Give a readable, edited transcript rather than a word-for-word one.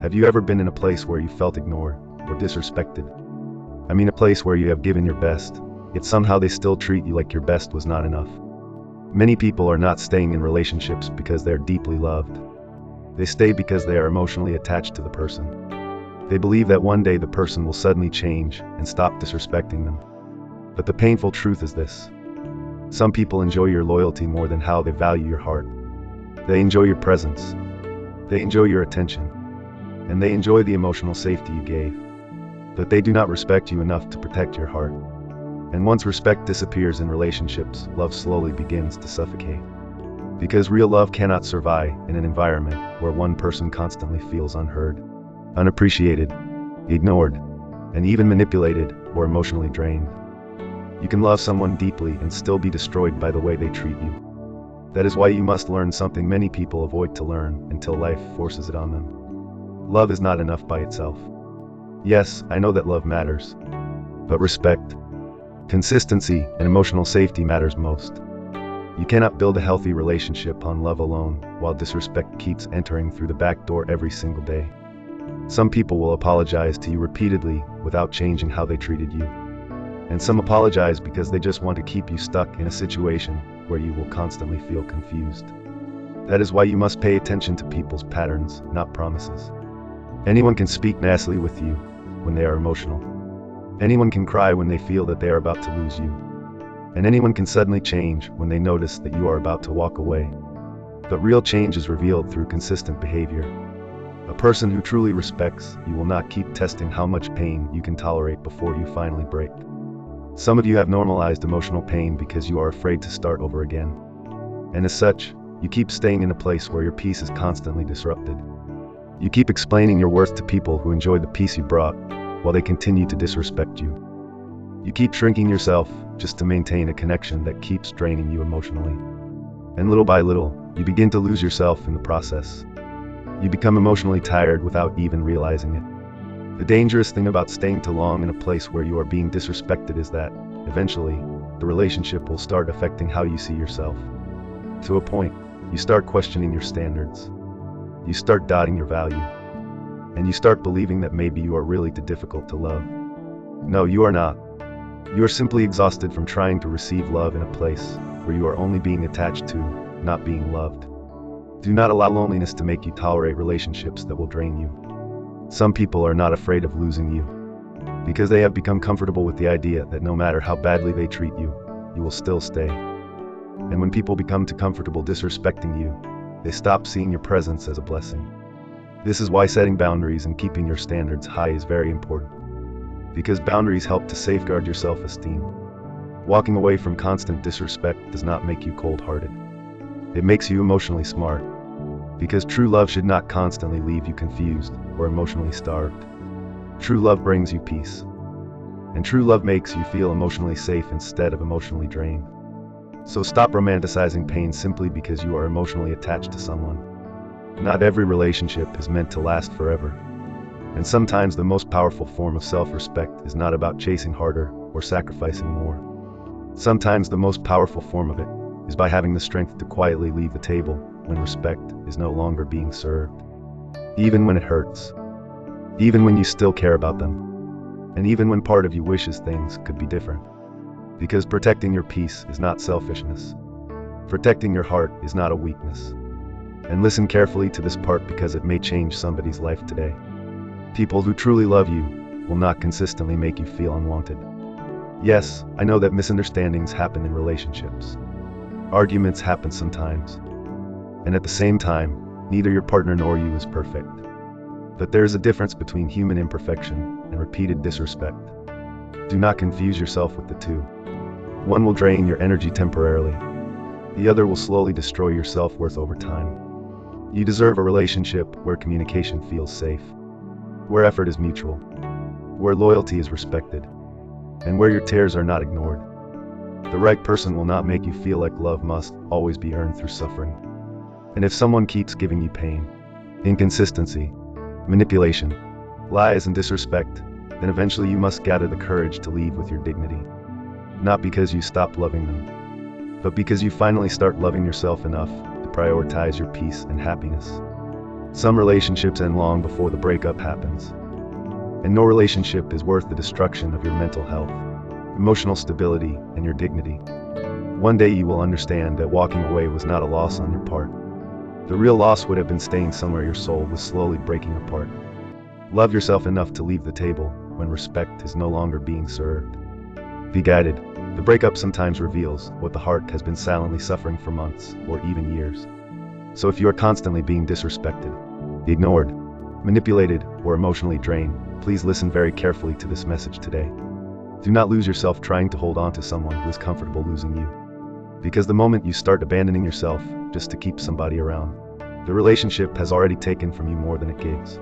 Have you ever been in a place where you felt ignored or disrespected? I mean a place where you have given your best, yet somehow they still treat you like your best was not enough. Many people are not staying in relationships because they are deeply loved. They stay because they are emotionally attached to the person. They believe that one day the person will suddenly change and stop disrespecting them. But the painful truth is this. Some people enjoy your loyalty more than how they value your heart. They enjoy your presence. They enjoy your attention. And they enjoy the emotional safety you gave. But they do not respect you enough to protect your heart. And once respect disappears in relationships, love slowly begins to suffocate. Because real love cannot survive in an environment where one person constantly feels unheard, unappreciated, ignored, and even manipulated or emotionally drained. You can love someone deeply and still be destroyed by the way they treat you. That is why you must learn something many people avoid to learn until life forces it on them. Love is not enough by itself. Yes, I know that love matters. But respect, consistency, and emotional safety matters most. You cannot build a healthy relationship on love alone, while disrespect keeps entering through the back door every single day. Some people will apologize to you repeatedly without changing how they treated you. And some apologize because they just want to keep you stuck in a situation where you will constantly feel confused. That is why you must pay attention to people's patterns, not promises. Anyone can speak nastily with you when they are emotional. Anyone can cry when they feel that they are about to lose you. And anyone can suddenly change when they notice that you are about to walk away. But real change is revealed through consistent behavior. A person who truly respects you will not keep testing how much pain you can tolerate before you finally break. Some of you have normalized emotional pain because you are afraid to start over again. And as such, you keep staying in a place where your peace is constantly disrupted. You keep explaining your worth to people who enjoy the peace you brought, while they continue to disrespect you. You keep shrinking yourself just to maintain a connection that keeps draining you emotionally. And little by little, you begin to lose yourself in the process. You become emotionally tired without even realizing it. The dangerous thing about staying too long in a place where you are being disrespected is that, eventually, the relationship will start affecting how you see yourself. To a point, you start questioning your standards. You start doubting your value. And you start believing that maybe you are really too difficult to love. No, you are not. You are simply exhausted from trying to receive love in a place where you are only being attached to, not being loved. Do not allow loneliness to make you tolerate relationships that will drain you. Some people are not afraid of losing you, because they have become comfortable with the idea that no matter how badly they treat you, you will still stay. And when people become too comfortable disrespecting you, they stop seeing your presence as a blessing. This is why setting boundaries and keeping your standards high is very important. Because boundaries help to safeguard your self-esteem. Walking away from constant disrespect does not make you cold-hearted. It makes you emotionally smart. Because true love should not constantly leave you confused or emotionally starved. True love brings you peace. And true love makes you feel emotionally safe instead of emotionally drained. So stop romanticizing pain simply because you are emotionally attached to someone. Not every relationship is meant to last forever. And sometimes the most powerful form of self-respect is not about chasing harder or sacrificing more. Sometimes the most powerful form of it is by having the strength to quietly leave the table when respect is no longer being served. Even when it hurts. Even when you still care about them. And even when part of you wishes things could be different. Because protecting your peace is not selfishness. Protecting your heart is not a weakness. And listen carefully to this part because it may change somebody's life today. People who truly love you will not consistently make you feel unwanted. Yes, I know that misunderstandings happen in relationships. Arguments happen sometimes. And at the same time, neither your partner nor you is perfect. But there is a difference between human imperfection and repeated disrespect. Do not confuse yourself with the two. One will drain your energy temporarily. The other will slowly destroy your self-worth over time. You deserve a relationship where communication feels safe, where effort is mutual, where loyalty is respected, and where your tears are not ignored. The right person will not make you feel like love must always be earned through suffering. And if someone keeps giving you pain, inconsistency, manipulation, lies, and disrespect, then eventually you must gather the courage to leave with your dignity. Not because you stop loving them, but because you finally start loving yourself enough to prioritize your peace and happiness. Some relationships end long before the breakup happens. And no relationship is worth the destruction of your mental health, emotional stability, and your dignity. One day you will understand that walking away was not a loss on your part. The real loss would have been staying somewhere your soul was slowly breaking apart. Love yourself enough to leave the table when respect is no longer being served. Be guided. The breakup sometimes reveals what the heart has been silently suffering for months or even years. So if you are constantly being disrespected, ignored, manipulated, or emotionally drained, please listen very carefully to this message today. Do not lose yourself trying to hold on to someone who is comfortable losing you. Because the moment you start abandoning yourself just to keep somebody around, the relationship has already taken from you more than it gives.